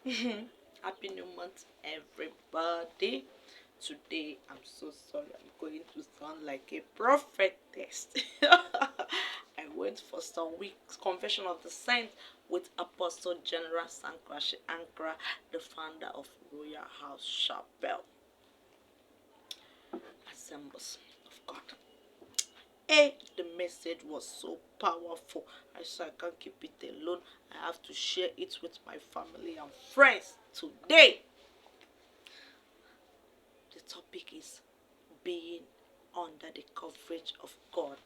Happy New Month, everybody. Today, I'm so sorry, I'm going to sound like a prophetess. I went for some weeks confession of the saints with Apostle General Sankrashi Ankara, the founder of Royal House Chapel Assemblies of God. The message was so powerful. I said I can't keep it alone. I have to share it with my family and friends today. The topic is being under the coverage of God.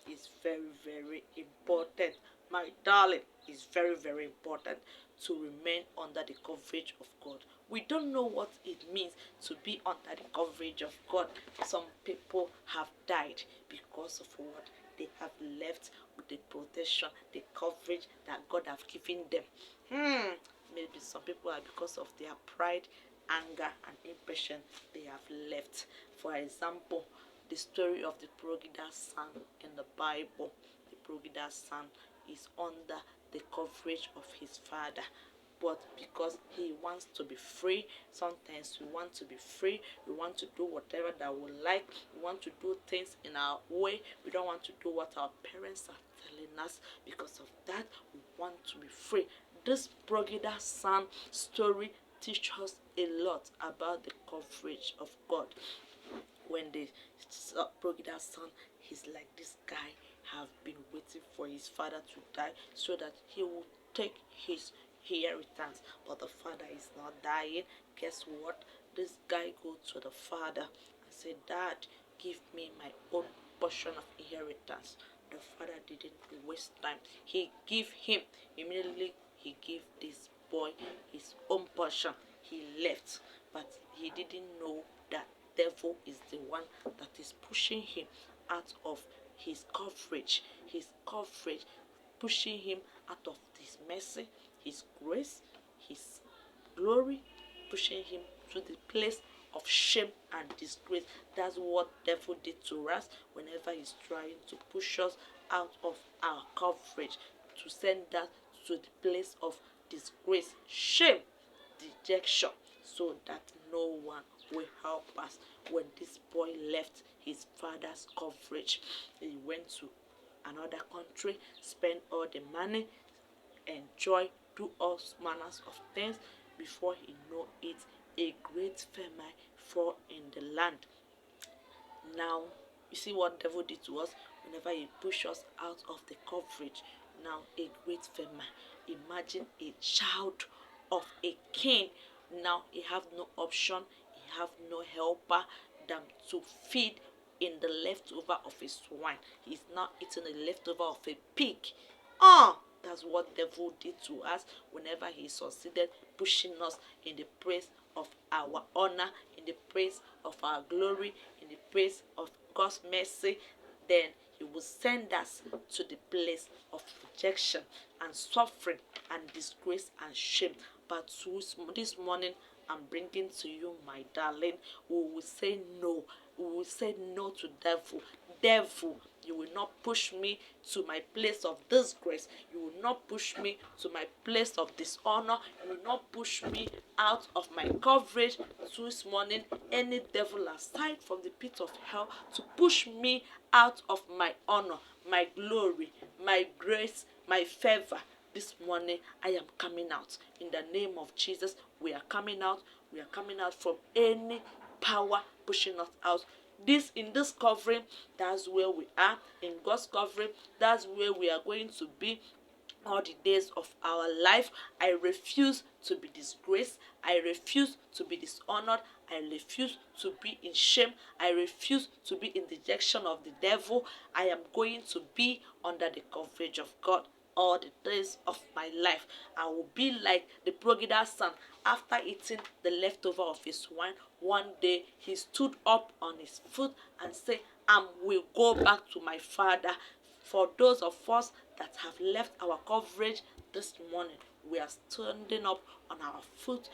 Is very, very important. My darling, it's very, very important to remain under the coverage of God. We don't know what it means to be under the coverage of God. Some people have died because of what they have left with the protection, the coverage that God have given them. Maybe some people are because of their pride, anger, and impatience they have left. For example, the story of the prodigal son in the Bible. The prodigal son is under the coverage of his father. But because he wants to be free, sometimes we want to be free. We want to do whatever that we like. We want to do things in our way. We don't want to do what our parents are telling us. Because of that, we want to be free. This prodigal son story teaches us a lot about the coverage of God. When the prodigal son, he's like, this guy have been waiting for his father to die so that he will take his inheritance, but the father is not dying. Guess what? This guy go to the father and say, Dad, give me my own portion of inheritance. The father didn't waste time. He give him immediately. He gave this boy his own portion. He left, but he didn't know that devil is the one that is pushing him out of his coverage, pushing him out of his mercy, his grace, his glory, pushing him to the place of shame and disgrace. That's what devil did to us whenever he's trying to push us out of our coverage, to send us to the place of disgrace, shame, dejection, so that no one will help us. When this boy left his father's coverage, he went to another country, spent all the money, enjoy, do all manners of things. Before he know it, a great famine fall in the land. Now, you see what devil did to us whenever he push us out of the coverage. Now, a great famine. Imagine a child of a king. Now, he have no option. He have no helper than to feed in the leftover of a swine. He's now eating the leftover of a pig. That's what devil did to us whenever he succeeded pushing us in the praise of our honor, in the praise of our glory, in the praise of God's mercy. Then he will send us to the place of rejection and suffering and disgrace and shame. But this morning, I'm bringing to you, my darling, we will say no. We will say no to devil. Devil, you will not push me to my place of disgrace. You will not push me to my place of dishonor. You will not push me out of my coverage. This morning, any devil aside from the pit of hell to push me out of my honor, my glory, my grace, my favor. This morning, I am coming out. In the name of Jesus, we are coming out. We are coming out from any power pushing us out. In this covering, that's where we are. In God's covering, that's where we are going to be all the days of our life. I refuse to be disgraced. I refuse to be dishonored. I refuse to be in shame. I refuse to be in dejection of the devil. I am going to be under the coverage of God all the days of my life. I will be like the prodigal son. After eating the leftover of his wine, one day he stood up on his foot and said, I will go back to my father. For those of us that have left our coverage this morning, we are standing up on our foot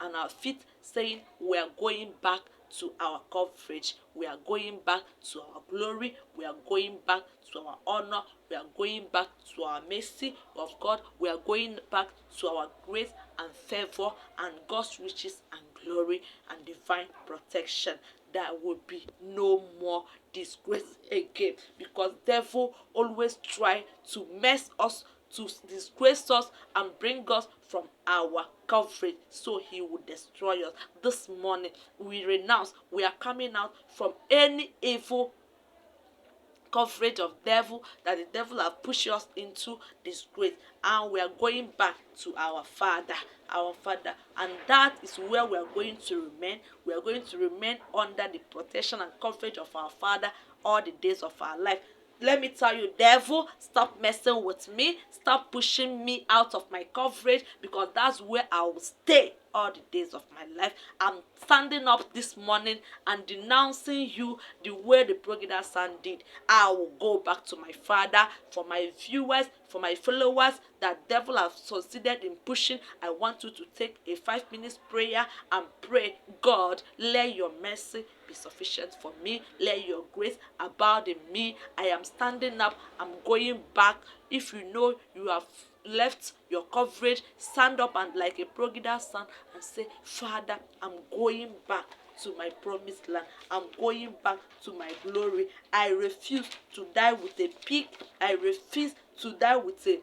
and our feet, saying we are going back to our coverage. We are going back to our glory. We are going back to our honor. We are going back to our mercy of God. We are going back to our grace and favor and God's riches and glory and divine protection. There will be no more disgrace again, because devil always try to mess us, to disgrace us and bring us from our coverage, so he will destroy us. This morning we renounce, we are coming out from any evil coverage of devil that the devil have pushed us into disgrace, and we are going back to our father, and that is where we are going to remain. We are going to remain under the protection and coverage of our father all the days of our life. Let me tell you, devil, stop messing with me. Stop pushing me out of my coverage, because that's where I will stay all the days of my life. I'm standing up this morning and denouncing you the way the prodigal son did. I will go back to my father. For my viewers, for my followers that devil have succeeded in pushing, I want you to take a 5 minutes prayer and pray, God, let your mercy be sufficient for me. Let your grace abound in me. I am standing up. I'm going back. If you know you have left your coverage, stand up and like a prodigal son and say, Father, I'm going back to my promised land. I'm going back to my glory. I refuse to die with a pig. I refuse to die with a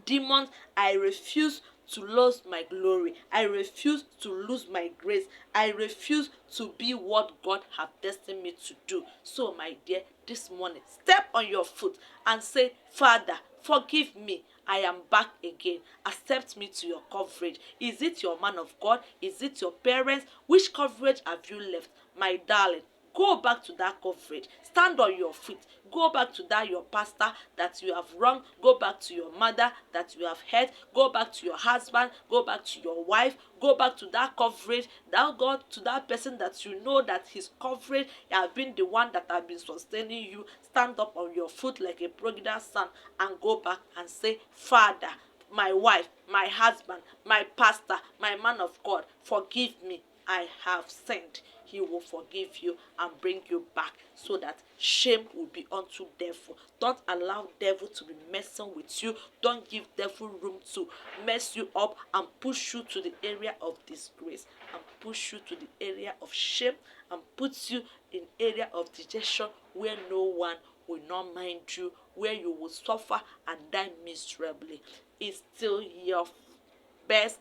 demon. I refuse to lose my glory. I refuse to lose my grace. I refuse to be what God has destined me to do. So, my dear, this morning, step on your foot and say, Father, forgive me. I am back again. Accept me to your coverage. Is it your man of God? Is it your parents? Which coverage have you left? My darling, go back to that coverage. Stand on your feet. Go back to that your pastor that you have wronged. Go back to your mother that you have hurt. Go back to your husband. Go back to your wife. Go back to that coverage. That God, to that person that you know that his coverage has been the one that has been sustaining you. Stand up on your foot like a prodigal son and go back and say, Father, my wife, my husband, my pastor, my man of God, forgive me. I have sinned. He will forgive you and bring you back, so that shame will be unto devil. Don't allow devil to be messing with you. Don't give devil room to mess you up and push you to the area of disgrace, and push you to the area of shame, and put you in area of dejection where no one will not mind you, where you will suffer and die miserably. It's still your best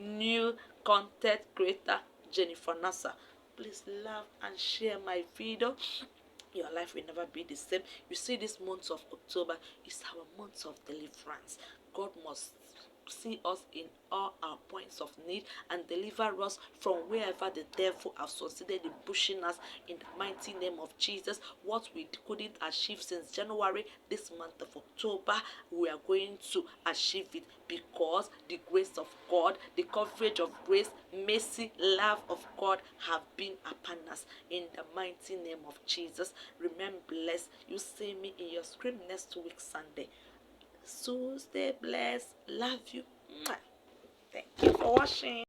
new content creator, Jennifer Nasa. Please love and share my video. Your life will never be the same. You see, this month of October is our month of deliverance. God must see us in all our points of need and deliver us from wherever the devil has succeeded in pushing us, in the mighty name of Jesus. What we couldn't achieve since January, this month of October, we are going to achieve it, because the grace of God, the coverage of grace, mercy, love of God have been upon us, in the mighty name of Jesus. Remain blessed. You see me in your screen next week Sunday. So stay blessed. Love you. Mwah. Thank you for watching.